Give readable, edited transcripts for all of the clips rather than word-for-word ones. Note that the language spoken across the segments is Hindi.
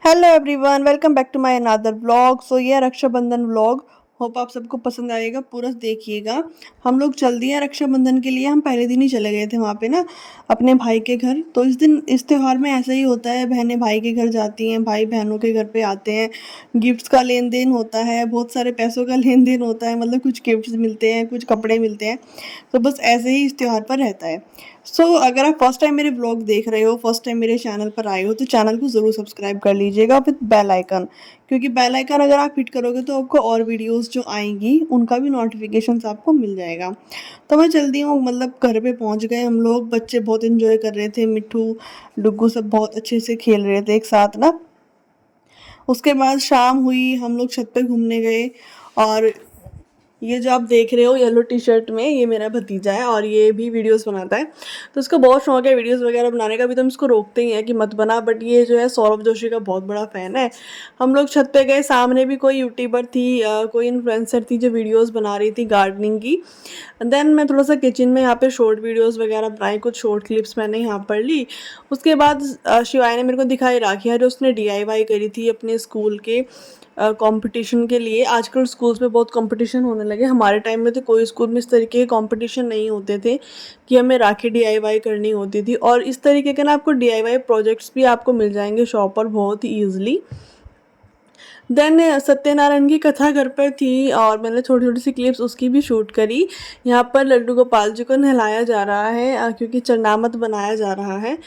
Hello everyone, welcome back to my another vlog. So ये रक्षाबंधन व्लॉग होप आप सबको पसंद आएगा, पूरा देखिएगा। हम लोग चल दिए हैं रक्षाबंधन के लिए। हम पहले दिन ही चले गए थे वहाँ पे ना अपने भाई के घर। तो इस दिन इस त्यौहार में ऐसा ही होता है, बहनें भाई के घर जाती हैं, भाई बहनों के घर पे आते हैं। गिफ्ट्स का लेन देन होता है, बहुत सारे पैसों का लेन देन होता है, मतलब कुछ गिफ्ट्स मिलते हैं, कुछ कपड़े मिलते हैं। तो बस ऐसे ही इस त्यौहार पर रहता है। अगर आप फर्स्ट टाइम मेरे ब्लॉग देख रहे हो, फर्स्ट टाइम मेरे चैनल पर आए हो, तो चैनल को ज़रूर सब्सक्राइब कर लीजिएगा विद बेल आइकन। क्योंकि बेल आइकन अगर आप हिट करोगे तो आपको और वीडियोस जो आएंगी उनका भी नोटिफिकेशंस आपको मिल जाएगा। तो मैं जल्दी हूँ, मतलब घर पे पहुँच गए हम लोग। बच्चे बहुत इन्जॉय कर रहे थे, मिट्ठू डुग्गू सब बहुत अच्छे से खेल रहे थे एक साथ ना। उसके बाद शाम हुई, हम लोग छत पे घूमने गए। और ये जो आप देख रहे हो येलो टी शर्ट में, ये मेरा भतीजा है और ये भी वीडियोस बनाता है। तो इसको बहुत शौक है वीडियोस वगैरह बनाने का। भी तो हम इसको रोकते ही हैं कि मत बना, बट ये जो है सौरभ जोशी का बहुत बड़ा फ़ैन है। हम लोग छत पे गए, सामने भी कोई यूट्यूबर थी, कोई इन्फ्लुएंसर थी जो वीडियोस बना रही थी गार्डनिंग की। देन मैं थोड़ा सा किचन में यहाँ पे शॉर्ट वीडियोस वगैरह बनाई, कुछ शॉर्ट क्लिप्स मैंने यहाँ पर ली। उसके बाद शिवाय ने मेरे को दिखाई राखियाँ जो उसने डीआईवाई करी थी अपने स्कूल के कंपटीशन के लिए। आजकल स्कूल्स में बहुत कंपटीशन होने लगे। हमारे टाइम में तो कोई स्कूल में इस तरीके के कंपटीशन नहीं होते थे कि हमें राखी डीआईवाई करनी होती थी। और इस तरीके के ना आपको डीआईवाई प्रोजेक्ट्स भी आपको मिल जाएंगे शॉप पर बहुत ही ईजिली। देन सत्यनारायण की कथा घर पर थी और मैंने छोटी छोटी सी क्लिप्स उसकी भी शूट करी। यहाँ पर लड्डू गोपाल जी को नहलाया जा रहा है क्योंकि चरणामत बनाया जा रहा है।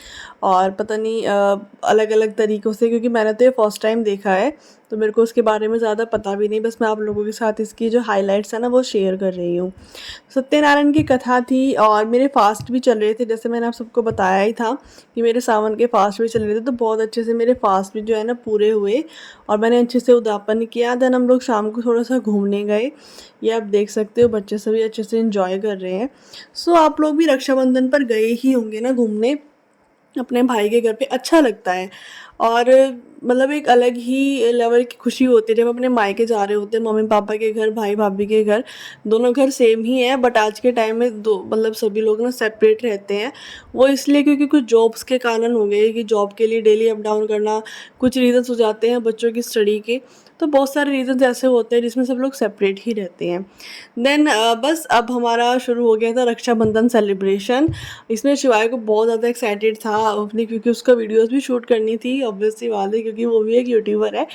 और पता नहीं अलग अलग तरीक़ों से, क्योंकि मैंने तो ये फर्स्ट टाइम देखा है तो मेरे को उसके बारे में ज़्यादा पता भी नहीं। बस मैं आप लोगों के साथ इसकी जो हाइलाइट्स है ना वो शेयर कर रही हूँ। सत्यनारायण की कथा थी और मेरे फास्ट भी चल रहे थे, जैसे मैंने आप सबको बताया ही था कि मेरे सावन के फास्ट भी चल रहे थे। तो बहुत अच्छे से मेरे फास्ट भी जो है ना पूरे हुए और मैंने अच्छे से उद्यापन किया। देन हम लोग शाम को थोड़ा सा घूमने गए। ये आप देख सकते हो बच्चे सभी अच्छे से इंजॉय कर रहे हैं। आप लोग भी रक्षाबंधन पर गए ही होंगे ना घूमने अपने भाई के घर पे। अच्छा लगता है और मतलब एक अलग ही लेवल की खुशी होती है जब अपने मायके जा रहे होते हैं, मम्मी पापा के घर, भाई भाभी के घर। दोनों घर सेम ही है बट आज के टाइम में दो मतलब सभी लोग ना सेपरेट रहते हैं। वो इसलिए क्योंकि कुछ जॉब्स के कारण हो गए कि जॉब के लिए डेली अप डाउन करना, कुछ रीजंस हो जाते हैं बच्चों की स्टडी के। तो बहुत सारे रीजंस ऐसे होते हैं जिसमें सब लोग सेपरेट ही रहते हैं। देन बस अब हमारा शुरू हो गया था रक्षाबंधन सेलिब्रेशन। इसमें शिवाय को बहुत ज़्यादा एक्साइटेड था अपनी, क्योंकि उसका वीडियोस भी शूट करनी थी ऑब्वियसली बात है, क्योंकि वो भी एक यूट्यूबर है।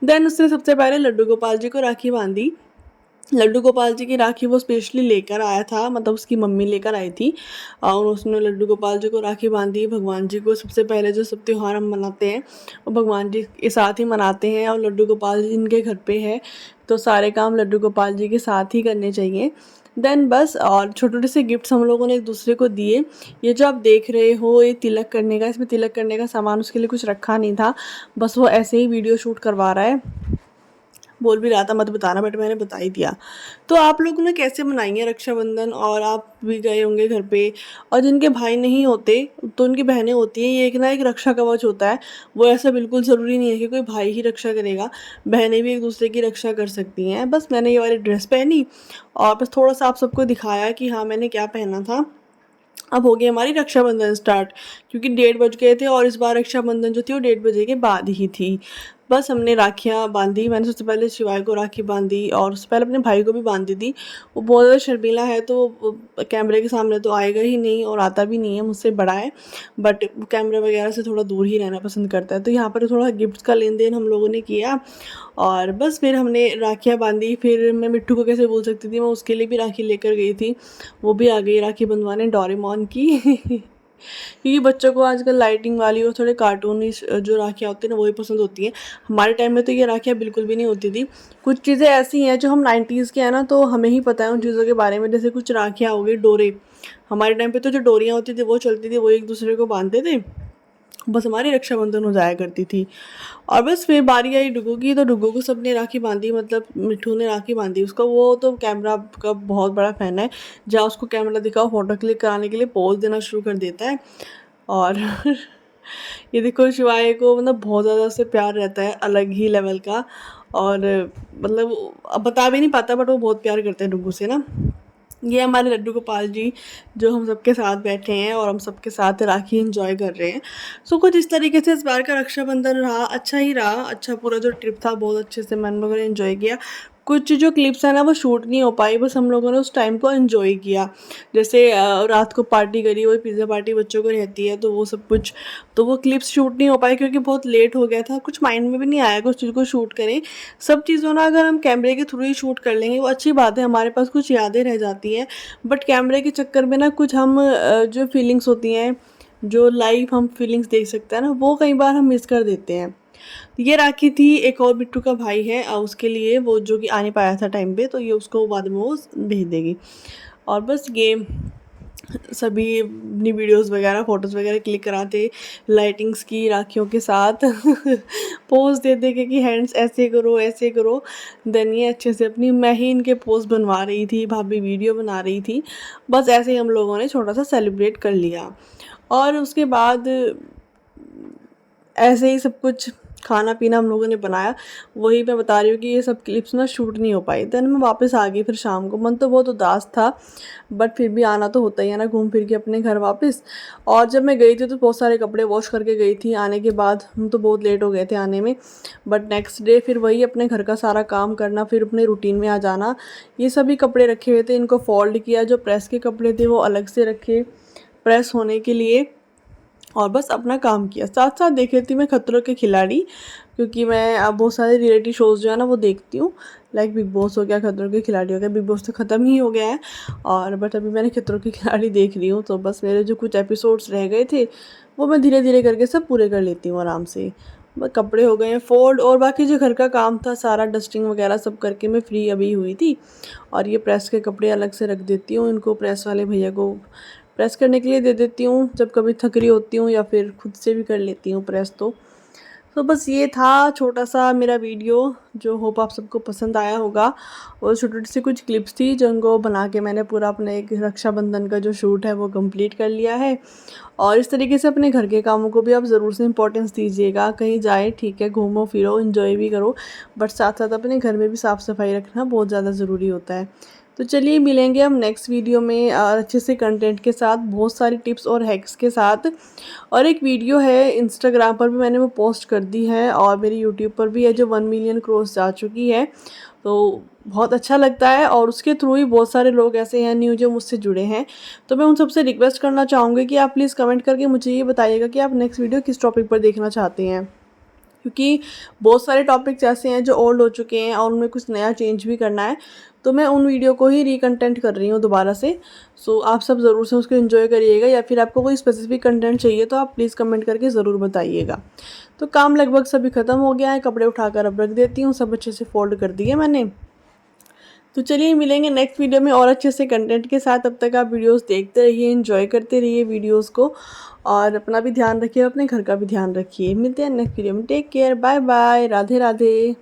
देन उसने सबसे पहले लड्डू गोपाल जी को राखी बांधी। लड्डू गोपाल जी की राखी वो स्पेशली लेकर आया था, मतलब उसकी मम्मी लेकर आई थी और उसने लड्डू गोपाल जी को राखी बांधी। भगवान जी को सबसे पहले जो सब त्यौहार हम मनाते हैं वो भगवान जी के साथ ही मनाते हैं और लड्डू गोपाल जी इनके घर पे है तो सारे काम लड्डू गोपाल जी के साथ ही करने चाहिए। देन बस और छोटे छोटे से गिफ्ट्स हम लोगों ने एक दूसरे को दिए। ये जो आप देख रहे हो ये तिलक करने का, इसमें तिलक करने का सामान उसके लिए कुछ रखा नहीं था, बस वो ऐसे ही वीडियो शूट करवा रहा है। बोल भी रहा था मत बताना बट मैंने बता ही दिया। तो आप लोगों ने कैसे मनाई है रक्षाबंधन, और आप भी गए होंगे घर पे। और जिनके भाई नहीं होते तो उनकी बहनें होती हैं, ये एक ना एक रक्षा कवच होता है। वो ऐसा बिल्कुल ज़रूरी नहीं है कि कोई भाई ही रक्षा करेगा, बहनें भी एक दूसरे की रक्षा कर सकती हैं। बस मैंने ये वाली ड्रेस पहनी और बस थोड़ा सा आप सबको दिखाया कि हाँ मैंने क्या पहना था। अब हो गई हमारी रक्षाबंधन स्टार्ट, क्योंकि 1:30 बज गए थे और इस बार रक्षाबंधन जो थी वो 1:30 बजे के बाद ही थी। बस हमने राखियाँ बांधी। मैंने सबसे पहले शिवाय को राखी बांधी और उससे पहले अपने भाई को भी बांधी थी। वो बहुत ज़्यादा शर्मीला है तो वो कैमरे के सामने तो आएगा ही नहीं और आता भी नहीं है, मुझसे बड़ा है बट कैमरे वगैरह से थोड़ा दूर ही रहना पसंद करता है। तो यहाँ पर थोड़ा गिफ्ट्स का लेन देन हम लोगों ने किया और बस फिर हमने राखियाँ बांधी। फिर मैं मिट्ठू को कैसे भूल सकती थी, मैं उसके लिए भी राखी लेकर गई थी। वो भी आ गई राखी बंधवाने डोरेमोन की क्योंकि बच्चों को आजकल लाइटिंग वाली और थोड़े कार्टूनिश जो राखियाँ होती हैं ना वही पसंद होती हैं। हमारे टाइम में तो ये राखियाँ बिल्कुल भी नहीं होती थी। कुछ चीज़ें ऐसी हैं जो हम 90s के हैं ना तो हमें ही पता है उन चीज़ों के बारे में। जैसे कुछ राखियाँ हो गई, डोरे। हमारे टाइम पे तो जो डोरियाँ होती थी वो चलती थी, वो एक दूसरे को बांधते थे, बस हमारी रक्षाबंधन हो जाया करती थी। और बस फिर बारी आई डुग्गू की, तो डुग्गू को सबने राखी बांधी, मतलब मिट्ठू ने राखी बांधी उसको। वो तो कैमरा का बहुत बड़ा फ़ैन है, जहाँ उसको कैमरा दिखाओ फ़ोटो क्लिक कराने के लिए पोज देना शुरू कर देता है। और ये देखो शिवाय को मतलब बहुत ज़्यादा उससे प्यार रहता है अलग ही लेवल का। और मतलब अब बता भी नहीं पाता बट वो बहुत प्यार करते हैं डुग्गू से ना। ये हमारे लड्डू गोपाल जी जो हम सबके साथ बैठे हैं और हम सबके साथ राखी एंजॉय कर रहे हैं। सो कुछ इस तरीके से इस बार का रक्षाबंधन रहा, अच्छा ही रहा। अच्छा पूरा जो ट्रिप था बहुत अच्छे से हम लोगों ने एंजॉय किया। कुछ जो क्लिप्स हैं ना वो शूट नहीं हो पाई, बस हम लोगों ने उस टाइम को एंजॉय किया। जैसे रात को पार्टी करी, वही पिज़्ज़ा पार्टी बच्चों को रहती है तो वो सब कुछ, तो वो क्लिप्स शूट नहीं हो पाई क्योंकि बहुत लेट हो गया था। कुछ माइंड में भी नहीं आया कुछ चीज़ को शूट करें। सब चीज़ों ना अगर हम कैमरे के थ्रू ही शूट कर लेंगे वो अच्छी बात है, हमारे पास कुछ यादें रह जाती हैं। बट कैमरे के चक्कर में ना कुछ हम जो फीलिंग्स होती हैं, जो लाइव हम फीलिंग्स देख सकते हैं ना, वो कई बार हम मिस कर देते हैं। ये राखी थी, एक और बिट्टू का भाई है उसके लिए, वो जो कि आ नहीं पाया था टाइम पे, तो ये उसको बाद में वो भेज देगी। और बस ये सभी अपनी वीडियोस वगैरह फ़ोटोज़ वगैरह क्लिक कराते, लाइटिंग्स की राखियों के साथ पोज़ दे दे के कि हैंड्स ऐसे करो। देन ये अच्छे से अपनी, मैं ही इनके पोज़ बनवा रही थी, भाभी वीडियो बना रही थी। बस ऐसे ही हम लोगों ने छोटा-सा सेलिब्रेट कर लिया। और उसके बाद ऐसे ही सब कुछ खाना-पीना हम लोगों ने बनाया। वही मैं बता रही हूँ कि ये सब क्लिप्स ना शूट नहीं हो पाई। देन मैं वापस आ गई फिर शाम को। मन तो बहुत उदास था, बट फिर भी आना तो होता ही है ना घूम फिर के अपने घर वापस। और जब मैं गई थी तो बहुत सारे कपड़े वॉश करके गई थी। आने के बाद हम तो बहुत लेट हो गए थे आने में। बट नेक्स्ट डे फिर वही अपने घर का सारा काम करना, फिर अपने रूटीन में आ जाना। ये सभी कपड़े रखे हुए थे, इनको फ़ोल्ड किया। जो प्रेस के कपड़े थे वो अलग से रखे प्रेस होने के लिए, और बस अपना काम किया। साथ साथ देख रही थी मैं खतरों के खिलाड़ी, क्योंकि मैं अब बहुत सारे रियलिटी शोज़ जो है ना वो देखती हूँ। लाइक बिग बॉस हो गया, खतरों के खिलाड़ी हो गया। बिग बॉस तो ख़त्म ही हो गया है, और बट अभी मैंने खतरों के खिलाड़ी देख रही हूँ। तो बस मेरे जो कुछ एपिसोड्स रह गए थे वो मैं धीरे धीरे करके सब पूरे कर लेती हूँ आराम से। बस कपड़े हो गए हैं फोल्ड, और बाकी जो घर का काम था सारा डस्टिंग वगैरह सब करके मैं फ्री अभी हुई थी। और ये प्रेस के कपड़े अलग से रख देती हूँ, इनको प्रेस वाले भैया को प्रेस करने के लिए दे देती हूँ जब कभी थक रही होती हूँ, या फिर खुद से भी कर लेती हूँ प्रेस। तो बस ये था छोटा सा मेरा वीडियो, जो होप आप सबको पसंद आया होगा। और छोटी सी कुछ क्लिप्स थी जिनको बना के मैंने पूरा अपने एक रक्षाबंधन का जो शूट है वो कंप्लीट कर लिया है। और इस तरीके से अपने घर के कामों को भी आप ज़रूर से इम्पोर्टेंस दीजिएगा। कहीं जाए ठीक है, घूमो फिरो एंजॉय भी करो, बट साथ साथ अपने घर में भी साफ़ सफाई रखना बहुत ज़्यादा ज़रूरी होता है। तो चलिए मिलेंगे हम नेक्स्ट वीडियो में अच्छे से कंटेंट के साथ, बहुत सारी टिप्स और हैक्स के साथ। और एक वीडियो है इंस्टाग्राम पर भी मैंने वो पोस्ट कर दी है, और मेरी यूट्यूब पर भी है जो 1 मिलियन क्रॉस जा चुकी है। तो बहुत अच्छा लगता है, और उसके थ्रू ही बहुत सारे लोग ऐसे हैं न्यू जो मुझसे जुड़े हैं। तो मैं उन सबसे रिक्वेस्ट करना चाहूँगी कि आप प्लीज़ कमेंट करके मुझे ये बताइएगा कि आप नेक्स्ट वीडियो किस टॉपिक पर देखना चाहते हैं, क्योंकि बहुत सारे टॉपिक्स ऐसे हैं जो ओल्ड हो चुके हैं और उनमें कुछ नया चेंज भी करना है। तो मैं उन वीडियो को ही रीकंटेंट कर रही हूँ दोबारा से। सो आप सब ज़रूर से उसको एंजॉय करिएगा, या फिर आपको कोई स्पेसिफिक कंटेंट चाहिए तो आप प्लीज़ कमेंट करके ज़रूर बताइएगा। तो काम लगभग सभी ख़त्म हो गया है, कपड़े उठाकर अब रख देती हूँ, सब अच्छे से फोल्ड कर दिए मैंने। तो चलिए मिलेंगे नेक्स्ट वीडियो में और अच्छे से कंटेंट के साथ। तब तक आप वीडियोस देखते रहिए, एंजॉय करते रहिए वीडियोस को, और अपना भी ध्यान रखिए, अपने घर का भी ध्यान रखिए। मिलते हैं नेक्स्ट वीडियो में, take care, bye bye, Radhe Radhe.